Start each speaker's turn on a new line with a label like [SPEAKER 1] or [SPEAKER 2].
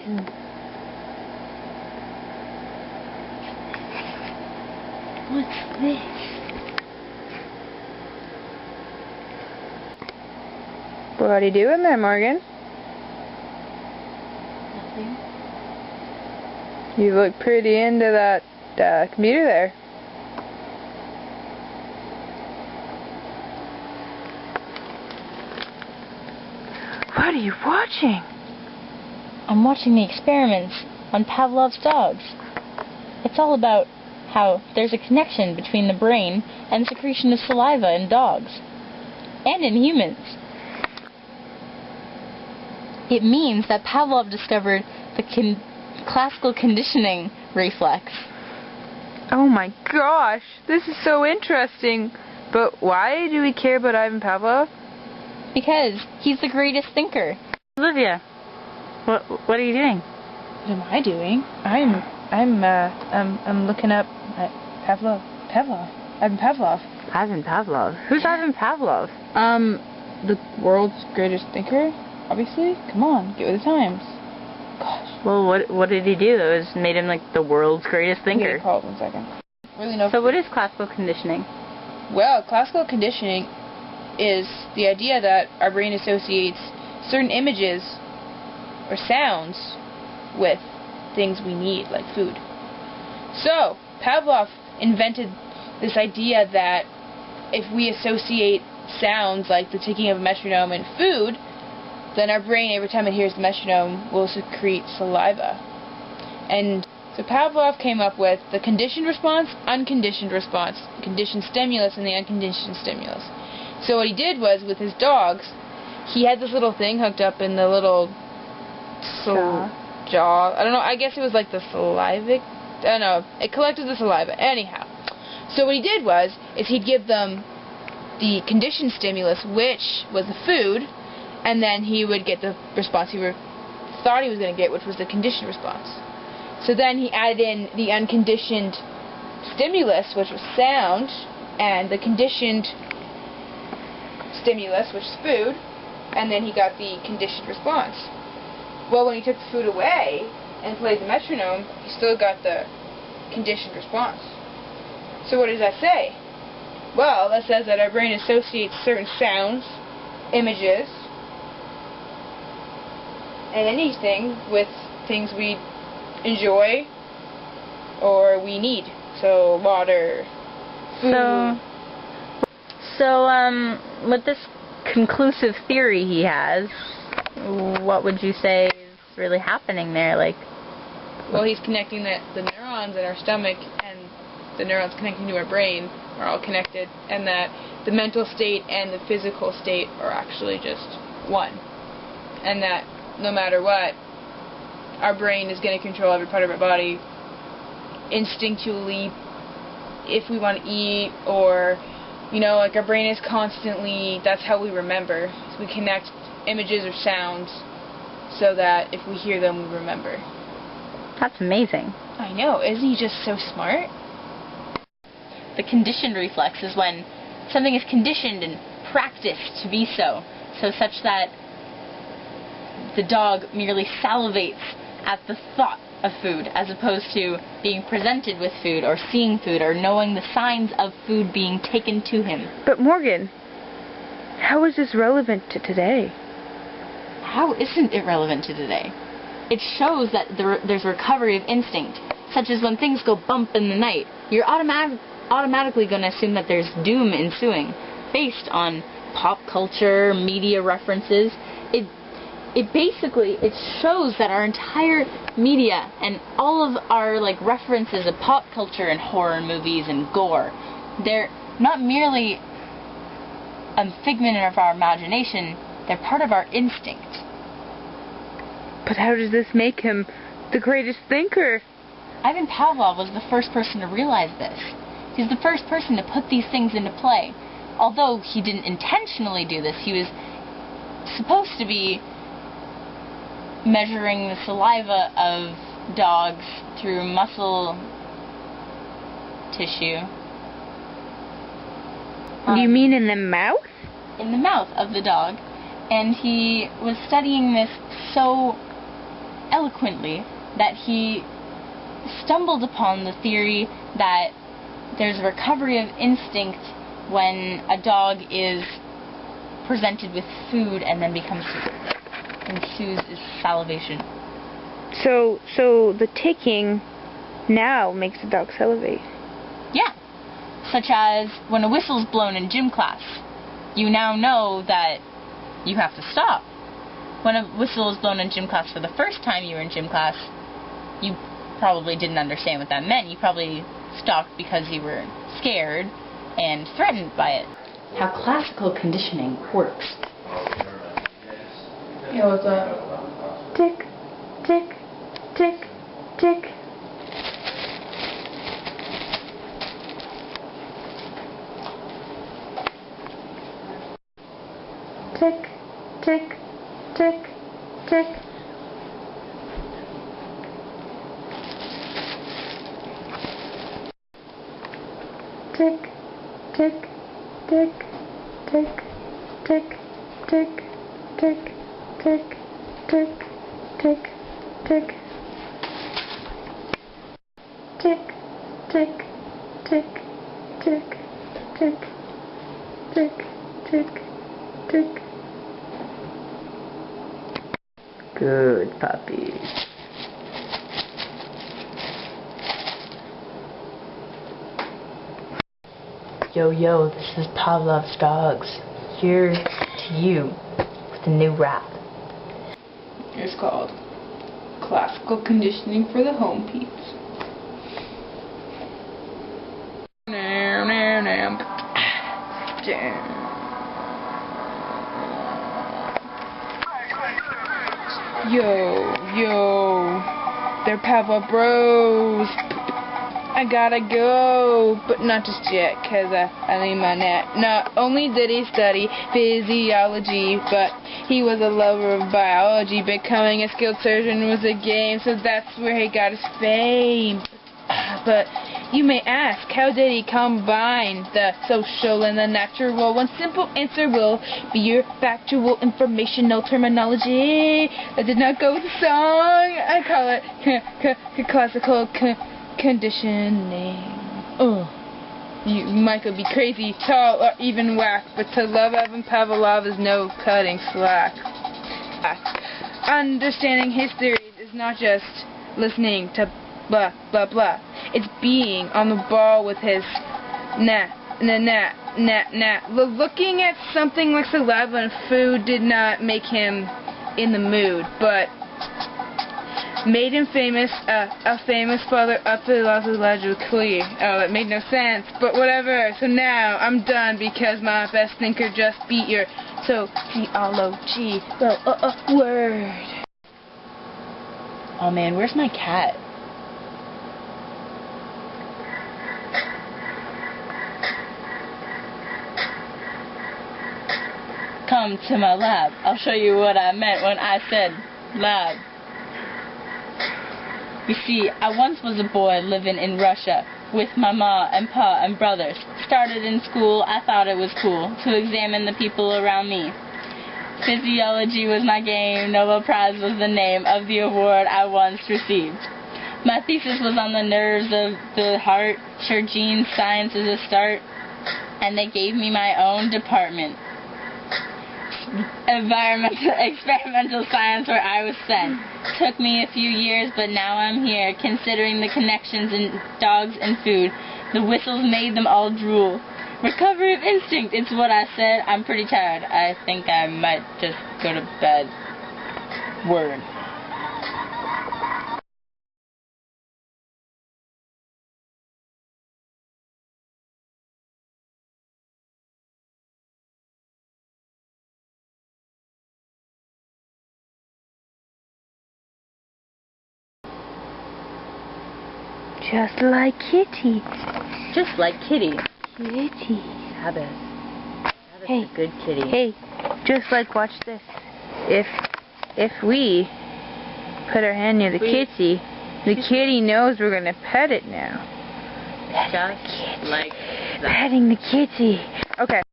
[SPEAKER 1] What's this?
[SPEAKER 2] What are you doing there, Morgan?
[SPEAKER 1] Nothing.
[SPEAKER 2] You look pretty into that computer there. What are you watching?
[SPEAKER 1] I'm watching the experiments on Pavlov's dogs. It's all about how there's a connection between the brain and secretion of saliva in dogs, and in humans. It means that Pavlov discovered the classical conditioning reflex.
[SPEAKER 2] Oh my gosh, this is so interesting. But why do we care about Ivan Pavlov?
[SPEAKER 1] Because he's the greatest thinker.
[SPEAKER 3] Olivia, what are you doing?
[SPEAKER 2] What am I doing? I'm looking up Ivan Pavlov.
[SPEAKER 3] Ivan Pavlov? Who's Ivan Pavlov?
[SPEAKER 2] The world's greatest thinker, obviously. Come on, get with the times. Gosh.
[SPEAKER 3] Well, what did he do that was made him like the world's greatest thinker?
[SPEAKER 2] I'm gonna call it 1 second. Really no.
[SPEAKER 3] So what is classical conditioning?
[SPEAKER 2] Well, classical conditioning is the idea that our brain associates certain images or sounds with things we need, like food. So, Pavlov invented this idea that if we associate sounds like the ticking of a metronome and food, then our brain, every time it hears the metronome, will secrete saliva. And so Pavlov came up with the conditioned response, unconditioned response, conditioned stimulus, and the unconditioned stimulus. So what he did was, with his dogs, he had this little thing hooked up in the little jaw. I don't know, I guess it was like the saliva. I don't know. It collected the saliva. Anyhow. So what he did was, he'd give them the conditioned stimulus, which was the food, and then he would get the response he thought he was going to get, which was the conditioned response. So then he added in the unconditioned stimulus, which was sound, and the conditioned stimulus, which is food, and then he got the conditioned response. Well, when he took the food away and played the metronome, he still got the conditioned response. So what does that say? Well, that says that our brain associates certain sounds, images, and anything with things we enjoy or we need. So water, food.
[SPEAKER 3] So with this conclusive theory he has, what would you say is really happening there? Like,
[SPEAKER 2] well, he's connecting the neurons in our stomach and the neurons connecting to our brain are all connected, and that the mental state and the physical state are actually just one, and that no matter what, our brain is going to control every part of our body instinctually if we want to eat, or like our brain is constantly, that's how we remember. So we connect images or sounds so that if we hear them, we remember.
[SPEAKER 3] That's amazing.
[SPEAKER 2] I know, isn't he just so smart?
[SPEAKER 1] The conditioned reflex is when something is conditioned and practiced to be so such that the dog merely salivates at the thought of food, as opposed to being presented with food, or seeing food, or knowing the signs of food being taken to him.
[SPEAKER 2] But Morgan, how is this relevant to today?
[SPEAKER 1] How isn't it relevant to today? It shows that there's recovery of instinct, such as when things go bump in the night, you're automatically going to assume that there's doom ensuing, based on pop culture, media references. It shows that our entire media and all of our references of pop culture and horror movies and gore, they're not merely a figment of our imagination, they're part of our instinct.
[SPEAKER 2] But how does this make him the greatest thinker?
[SPEAKER 1] Ivan Pavlov was the first person to realize this. He's the first person to put these things into play. Although he didn't intentionally do this, he was supposed to be measuring the saliva of dogs through muscle tissue.
[SPEAKER 2] You mean in the mouth?
[SPEAKER 1] In the mouth of the dog. And he was studying this so eloquently that he stumbled upon the theory that there's a recovery of instinct when a dog is presented with food and then ensues is salivation.
[SPEAKER 2] So the ticking now makes the dog salivate.
[SPEAKER 1] Yeah. Such as when a whistle's blown in gym class, you now know that you have to stop. When a whistle is blown in gym class for the first time you were in gym class, you probably didn't understand what that meant. You probably stopped because you were scared and threatened by it. How classical conditioning works.
[SPEAKER 2] Yeah, what's that? Tick, tick, tick, tick. Tick, tick, tick, tick. Tick, tick, tick, tick, tick, tick, tick, tick, tick, tick, tick. Tick, tick, tick, tick, tick, tick, tick, tick.
[SPEAKER 3] Good puppy. Yo, yo, this is Pavlov's Dogs. Here to you with a new rap.
[SPEAKER 2] It's called Classical Conditioning for the Home Peeps. Yo, they're Pavlov bros. I gotta go, but not just yet, cause I need my nap. Not only did he study physiology, but he was a lover of biology. Becoming a skilled surgeon was a game, so that's where he got his fame. But you may ask, how did he combine the social and the natural? One simple answer will be your factual informational terminology. That did not go with the song. I call it classical conditioning. You might could be crazy, tall, or even whack, but to love Evan Pavlov is no cutting slack. Understanding his theories is not just listening to blah, blah, blah. It's being on the ball with his looking at something like saliva and food did not make him in the mood, but made him famous, a famous father up to logically. Oh, that made no sense, but whatever. So now I'm done because my best thinker just beat your G-O-L-O-G word.
[SPEAKER 1] Oh man, where's my cat? Come to my lab. I'll show you what I meant when I said lab. You see, I once was a boy living in Russia with my ma and pa and brothers. Started in school, I thought it was cool to examine the people around me. Physiology was my game, Nobel Prize was the name of the award I once received. My thesis was on the nerves of the heart, sure gene science is a start, and they gave me my own department. Experimental science where I was sent. Took me a few years, but now I'm here, considering the connections in dogs and food. The whistles made them all drool. Recovery of instinct, it's what I said. I'm pretty tired. I think I might just go to bed. Word.
[SPEAKER 2] Just like Kitty.
[SPEAKER 3] Just like Kitty.
[SPEAKER 2] Kitty.
[SPEAKER 3] Sabbath.
[SPEAKER 2] Hey.
[SPEAKER 3] A good kitty.
[SPEAKER 2] Hey, just like, watch this. If we put our hand near the kitty, the kitty knows we're gonna pet it now.
[SPEAKER 3] Just like that.
[SPEAKER 2] Petting the kitty. Okay.